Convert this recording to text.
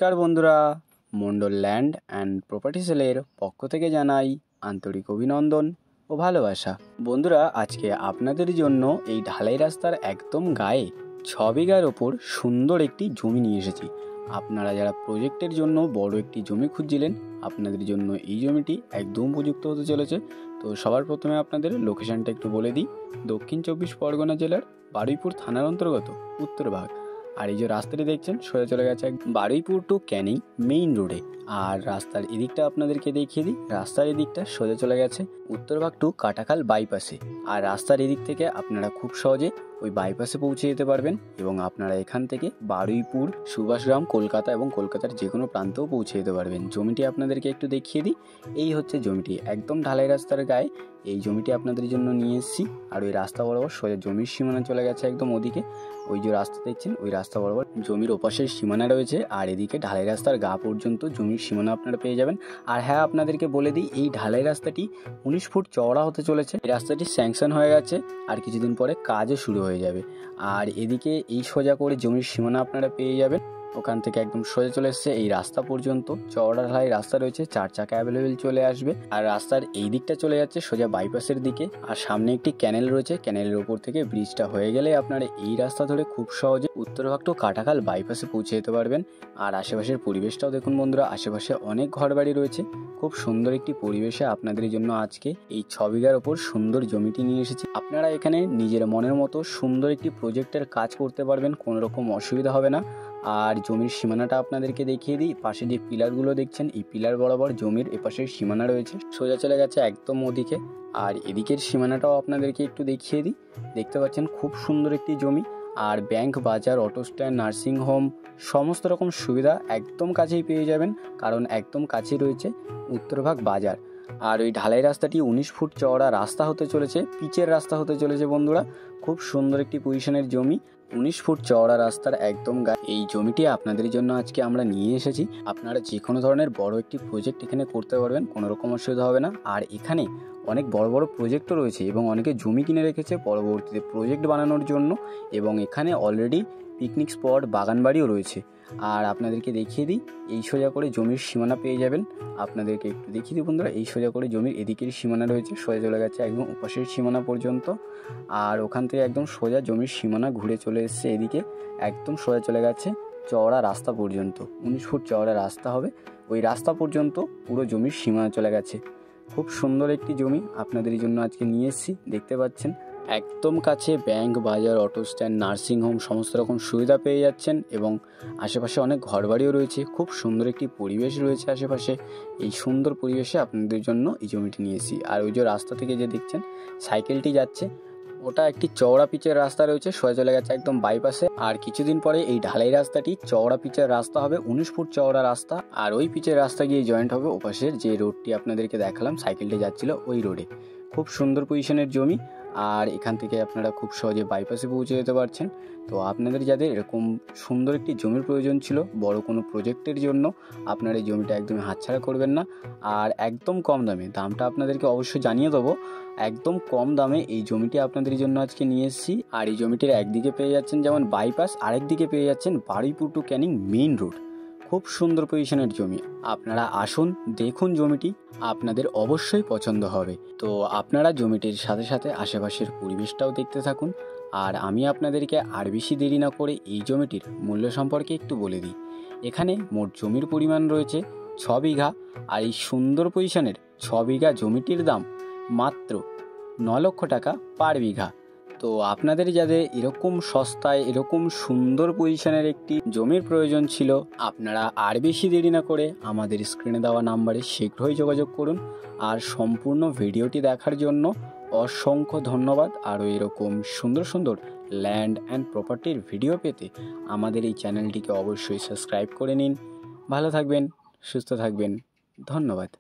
নমস্কার বন্ধুরা, Mondal land and property সেলের পক্ষ থেকে জানাই আন্তরিক অভিনন্দন ও ভালোবাসা। বন্ধুরা, আজকে আপনাদের জন্য এই ঢালাই রাস্তার একদম গায়ে 6 বিঘার ওপর সুন্দর একটি জমি নিয়ে এসেছি। আপনারা যারা প্রজেক্টের জন্য বড় একটি জমি খুঁজছিলেন, আপনাদের জন্য এই জমিটি একদম উপযুক্ত হতে চলেছে। তো সবার প্রথমে আপনাদের লোকেশানটা একটু বলে দিই। দক্ষিণ 24 পরগনা জেলার বারুইপুর থানার অন্তর্গত উত্তরভাগ। আর এই যে রাস্তাটি দেখছেন সোজা চলে গেছে বারুইপুর টু ক্যানিং মেইন রোডে। আর রাস্তার এদিকটা আপনাদেরকে দেখিয়ে দিই। রাস্তার এদিকটা সোজা চলে গেছে উত্তরভাগ টু কাটাখাল বাইপাসে। আর রাস্তার এদিক থেকে আপনারা খুব সহজে ওই বাইপাসে পৌঁছে যেতে পারবেন এবং আপনারা এখান থেকে বারুইপুর, সুভাষগ্রাম, কলকাতা এবং কলকাতার যে কোনো প্রান্তেও পৌঁছে যেতে পারবেন। জমিটি আপনাদেরকে একটু দেখিয়ে দিই। এই হচ্ছে জমিটি, একদম ঢালাই রাস্তার গায়ে এই জমিটি আপনাদের জন্য নিয়ে এসেছি। আর ওই রাস্তা বরাবর সোজা জমির সীমানা চলে গেছে একদম ওদিকে। ওই যে রাস্তা দেখছেন ওই রাস্তা বরাবর জমির ওপাশের সীমানা রয়েছে। আর এদিকে ঢালাই রাস্তার গা পর্যন্ত জমির সীমানা আপনারা পেয়ে যাবেন। আর হ্যাঁ, আপনাদেরকে বলে দিই, এই ঢালাই রাস্তাটি 19 ফুট চওড়া হতে চলেছে। এই রাস্তাটি স্যাংশন হয়ে গেছে আর কিছুদিন পরে কাজও শুরু হয়ে যাবে। আর এদিকে এই সোজা করে জমির সীমানা আপনারা পেয়ে যাবেন। ওখান থেকে একদম সোজা চলে এসছে এই রাস্তা পর্যন্ত চওড়া ঢালাই রাস্তা রয়েছে, 4 চাকা অ্যাভেলেবেল চলে আসবে। আর রাস্তার এই দিকটা চলে যাচ্ছে সোজা বাইপাসের দিকে। আর সামনে একটি ক্যানেল রয়েছে, ক্যানেলের উপর থেকে ব্রিজটা হয়ে গেলে আপনারা এই রাস্তা ধরে খুব সহজে উত্তরভাগ টু কাটাখাল বাইপাসে পৌঁছে যেতে পারবেন। আর আশেপাশের পরিবেশটাও দেখুন বন্ধুরা, আশেপাশে অনেক ঘরবাড়ি রয়েছে। খুব সুন্দর একটি পরিবেশে আপনাদের জন্য আজকে এই 6 বিঘার ওপর সুন্দর জমিটি নিয়ে এসেছি। আপনারা এখানে নিজের মনের মতো সুন্দর একটি প্রজেক্টের কাজ করতে পারবেন, কোনো রকম অসুবিধা হবে না। আর জমির সীমানাটা আপনাদেরকে দেখিয়ে দিই। পাশে যে পিলারগুলো দেখছেন, এই পিলার বরাবর জমির এপাশের সীমানা রয়েছে, সোজা চলে গেছে একদম ওদিকে। আর এদিকের সীমানাটাও আপনাদেরকে একটু দেখিয়ে দিই। দেখতে পাচ্ছেন খুব সুন্দর একটি জমি। আর ব্যাংক, বাজার, অটো স্ট্যান্ড, নার্সিং হোম সমস্ত রকম সুবিধা একদম কাছেই পেয়ে যাবেন, কারণ একদম কাছে রয়েছে উত্তরভাগ বাজার। আর ওই ঢালাই রাস্তাটি 19 ফুট চওড়া রাস্তা হতে চলেছে, পিচের রাস্তা হতে চলেছে বন্ধুরা। খুব সুন্দর একটি পজিশনের জমি, 19 ফুট চওড়া রাস্তার একদম গায়ে এই জমিটি আপনাদের জন্য আজকে আমরা নিয়ে এসেছি। আপনারা যে কোনো ধরনের বড় একটি প্রজেক্ট এখানে করতে পারবেন, কোনো রকম অসুবিধা হবে না। আর এখানে অনেক বড় বড় প্রজেক্টও রয়েছে এবং অনেকে জমি কিনে রেখেছে পরবর্তীতে প্রজেক্ট বানানোর জন্য। এবং এখানে অলরেডি পিকনিক স্পট, বাগানবাড়িও রয়েছে। আর আপনাদেরকে দেখিয়ে দিই, এই সোজা করে জমির সীমানা পেয়ে যাবেন। আপনাদেরকে একটু দেখিয়ে দিই বন্ধুরা, এই সোজা করে জমির এদিকের সীমানা রয়েছে, সোজা চলে গেছে একদম উপাসের সীমানা পর্যন্ত। আর ওখান থেকে একদম সোজা জমির সীমানা ঘুরে চলে এসছে এদিকে, একদম সোজা চলে গেছে চওড়া রাস্তা পর্যন্ত। 19 ফুট চওড়া রাস্তা হবে, ওই রাস্তা পর্যন্ত পুরো জমির সীমানা চলে গেছে। খুব সুন্দর একটি জমি আপনাদের জন্য আজকে নিয়ে এসেছি। দেখতে পাচ্ছেন একদম কাছে ব্যাংক, বাজার, অটো স্ট্যান্ড, নার্সিং হোম সমস্ত রকম সুবিধা পেয়ে যাচ্ছেন। এবং আশেপাশে অনেক ঘরবাড়িও রয়েছে, খুব সুন্দর একটি পরিবেশ রয়েছে আশেপাশে। এই সুন্দর পরিবেশে আপনাদের জন্য এই জমিটি নিয়ে এসেছি। আর ওই যে রাস্তা থেকে যে দেখছেন সাইকেলটি যাচ্ছে, ওটা একটি চওড়া পিচের রাস্তা রয়েছে, সোজা চলে গেছে একদম বাইপাসে। আর কিছুদিন পরে এই ঢালাই রাস্তাটি চওড়া পিচের রাস্তা হবে, 19 ফুট চওড়া রাস্তা। আর ওই পিচের রাস্তা গিয়ে জয়েন্ট হবে ওপাশের যে রোডটি আপনাদেরকে দেখালাম, সাইকেলটি যাচ্ছিল ওই রোডে। খুব সুন্দর পজিশনের জমি। আর এখান থেকে আপনারা খুব সহজে বাইপাসে পৌঁছে যেতে পারছেন। তো আপনাদের যাদের এরকম সুন্দর একটি জমির প্রয়োজন ছিল বড় কোনো প্রজেক্টের জন্য, আপনারা এই জমিটা একদমই হাতছাড়া করবেন না। আর একদম কম দামে, দামটা আপনাদেরকে অবশ্যই জানিয়ে দেবো, একদম কম দামে এই জমিটি আপনাদের জন্য আজকে নিয়ে এসেছি। আর এই জমিটির একদিকে পেয়ে যাচ্ছেন যেমন বাইপাস, আরেকদিকে পেয়ে যাচ্ছেন Baruipur to Canning main road. খুব সুন্দর পজিশনের জমি। আপনারা আসুন, দেখুন জমিটি, আপনাদের অবশ্যই পছন্দ হবে। তো আপনারা জমিটির সাথে সাথে আশেপাশের পরিবেশটাও দেখতে থাকুন। আর আমি আপনাদেরকে আর বেশি দেরি না করে এই জমিটির মূল্য সম্পর্কে একটু বলে দিই। এখানে মোট জমির পরিমাণ রয়েছে 6 বিঘা। আর এই সুন্দর পজিশনের 6 বিঘা জমিটির দাম মাত্র 9 লক্ষ টাকা পার বিঘা। তো আপনাদের যাদের এরকম সস্তায় এরকম সুন্দর পজিশনের একটি জমির প্রয়োজন ছিল, আপনারা আর বেশি দেরি না করে আমাদের স্ক্রিনে দেওয়া নাম্বারে শীঘ্রই যোগাযোগ করুন। আর সম্পূর্ণ ভিডিওটি দেখার জন্য অসংখ্য ধন্যবাদ। আরও এরকম সুন্দর সুন্দর ল্যান্ড অ্যান্ড প্রপার্টির ভিডিও পেতে আমাদের এই চ্যানেলটিকে অবশ্যই সাবস্ক্রাইব করে নিন। ভালো থাকবেন, সুস্থ থাকবেন, ধন্যবাদ।